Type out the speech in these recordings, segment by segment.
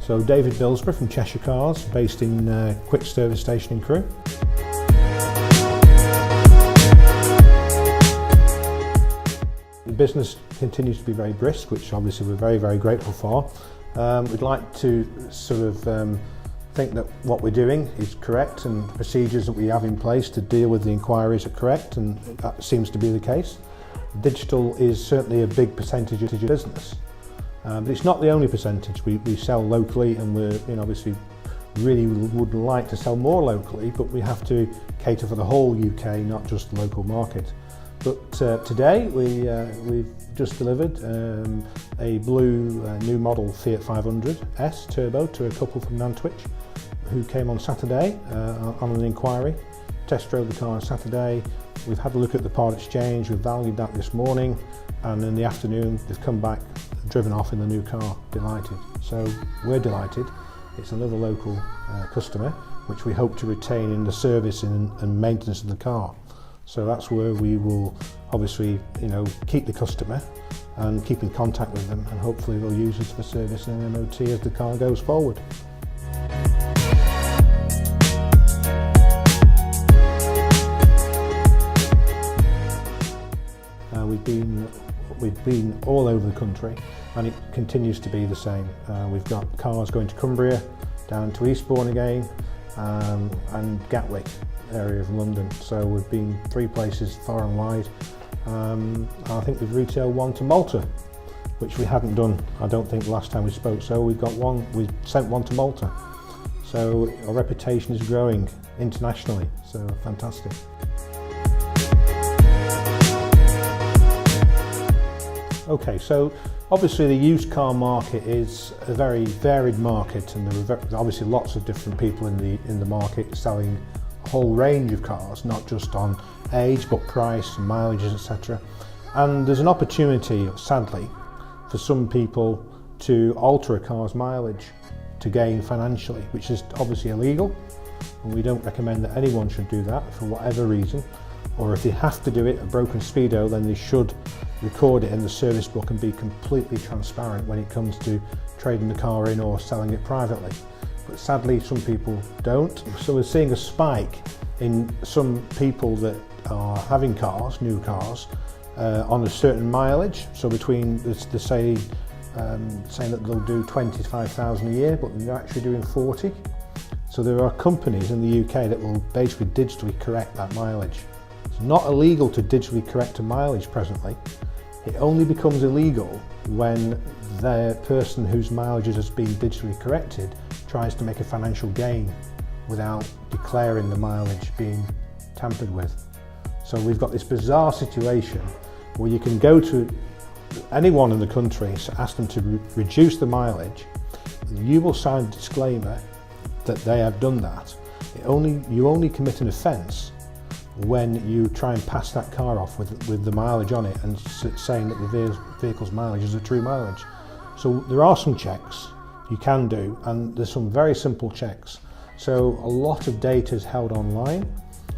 So David Bilsborough from Cheshire Cars, based in Quick Service Station in Crewe. The business continues to be very brisk, which obviously we're very, very grateful for. We'd like to sort of think that what we're doing is correct and the procedures that we have in place to deal with the inquiries are correct, and that seems to be the case. Digital is certainly a big percentage of the business, but it's not the only percentage. We sell locally, and we're obviously really would like to sell more locally, but we have to cater for the whole UK, not just the local market. But today we've just delivered a blue new model Fiat 500S Turbo to a couple from Nantwich who came on Saturday on an inquiry. Test drove the car on Saturday. We've had a look at the part exchange, we've valued that this morning, and in the afternoon they've come back, driven off in the new car. Delighted. So we're delighted. It's another local customer which we hope to retain in the service and maintenance of the car. So that's where we will obviously keep the customer and keep in contact with them, and hopefully they'll use us for service and MOT as the car goes forward. We've been all over the country, and it continues to be the same. We've got cars going to Cumbria, down to Eastbourne again, and Gatwick area of London. So we've been 3 places far and wide. I think we've retailed one to Malta, which we hadn't done, I don't think, the last time we spoke. So we've sent one to Malta. So our reputation is growing internationally, so fantastic. Okay, so obviously the used car market is a very varied market, and there are obviously lots of different people in the market selling a whole range of cars, not just on age but price and mileages, etc. And there's an opportunity, sadly, for some people to alter a car's mileage to gain financially, which is obviously illegal, and we don't recommend that anyone should do that for whatever reason. Or if they have to do it, a broken speedo, then they should record it in the service book and be completely transparent when it comes to trading the car in or selling it privately. But sadly, some people don't. So we're seeing a spike in some people that are having cars, new cars, on a certain mileage. So between, they saying that they'll do 25,000 a year, but they're actually doing 40. So there are companies in the UK that will basically digitally correct that mileage. It's not illegal to digitally correct a mileage presently. It only becomes illegal when the person whose mileage has been digitally corrected tries to make a financial gain without declaring the mileage being tampered with. So we've got this bizarre situation where you can go to anyone in the country, ask them to reduce the mileage. You will sign a disclaimer that they have done that. You only commit an offence when you try and pass that car off with the mileage on it and saying that the vehicle's mileage is a true mileage. So there are some checks you can do, and there's some very simple checks. So a lot of data is held online.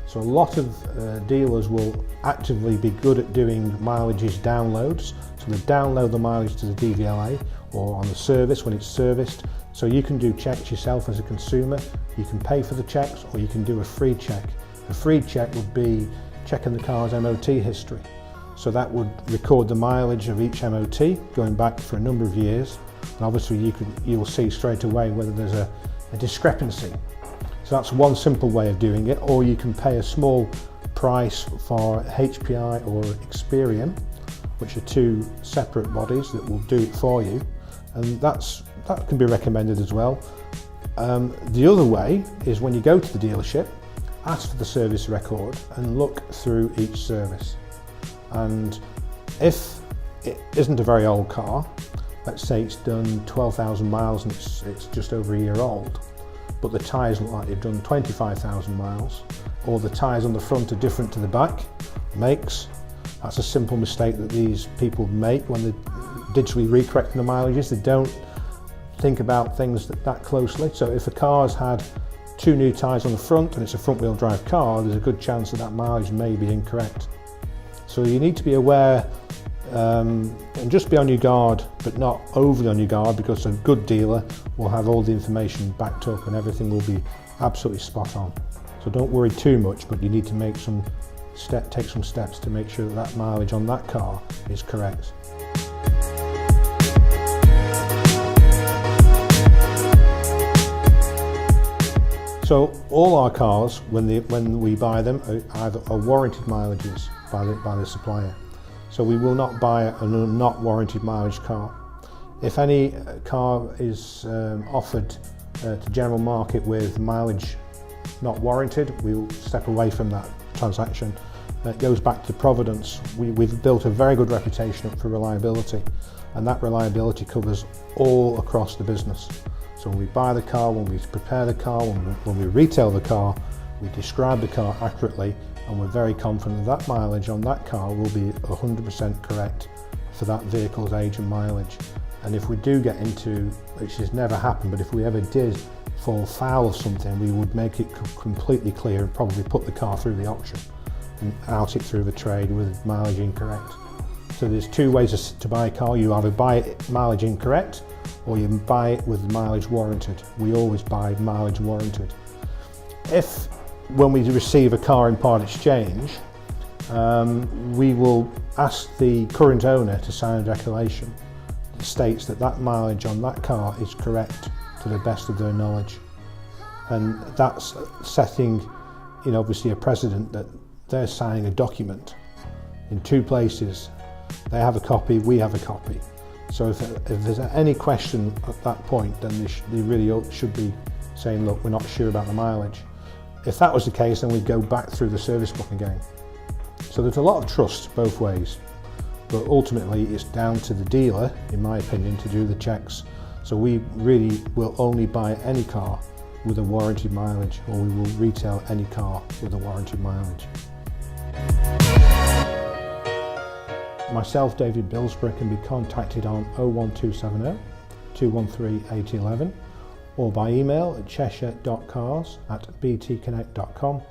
So a lot of dealers will actively be good at doing mileages downloads. So they download the mileage to the DVLA or on the service when it's serviced. So you can do checks yourself as a consumer. You can pay for the checks, or you can do a free check. A free check would be checking the car's MOT history. So that would record the mileage of each MOT going back for a number of years. And obviously you'll see straight away whether there's a discrepancy. So that's one simple way of doing it. Or you can pay a small price for HPI or Experian, which are 2 separate bodies that will do it for you. And that can be recommended as well. The other way is when you go to the dealership, ask for the service record and look through each service. And if it isn't a very old car, let's say it's done 12,000 miles and it's just over a year old, but the tyres look like they've done 25,000 miles, or the tyres on the front are different to the back makes, that's a simple mistake that these people make when they're digitally recorrecting the mileages. They don't think about things that closely. So if a car's had 2 new tyres on the front and it's a front wheel drive car, there's a good chance that mileage may be incorrect. So you need to be aware And just be on your guard, but not overly on your guard, because a good dealer will have all the information backed up and everything will be absolutely spot on. So don't worry too much, but you need to take some steps to make sure that mileage on that car is correct. So all our cars, when we buy them, are warranted mileages by the supplier. So we will not buy a not warranted mileage car. If any car is offered to general market with mileage not warranted, we'll step away from that transaction. It goes back to providence. We've built a very good reputation for reliability, and that reliability covers all across the business. So when we buy the car, when we prepare the car, when we retail the car, we describe the car accurately, and we're very confident that mileage on that car will be 100% correct for that vehicle's age and mileage. And if we do get into, which has never happened, but if we ever did fall foul of something, we would make it completely clear and probably put the car through the auction and out it through the trade with mileage incorrect. So there's two ways to buy a car. You either buy it mileage incorrect, or you buy it with mileage warranted. We always buy mileage warranted. If, when we receive a car in part exchange, we will ask the current owner to sign a declaration that states that that mileage on that car is correct to the best of their knowledge. And that's setting, obviously a precedent that they're signing a document in two places. They have a copy, we have a copy. So if there's any question at that point, then they really should be saying, look, we're not sure about the mileage. If that was the case, then we'd go back through the service book again. So there's a lot of trust both ways, but ultimately it's down to the dealer, in my opinion, to do the checks. So we really will only buy any car with a warranted mileage, or we will retail any car with a warranted mileage. Myself, David Bilsborough, can be contacted on 01270 213 8011 or by email at cheshire.cars@btconnect.com,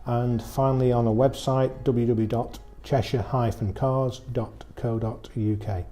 and finally on a website www.cheshire-cars.co.uk.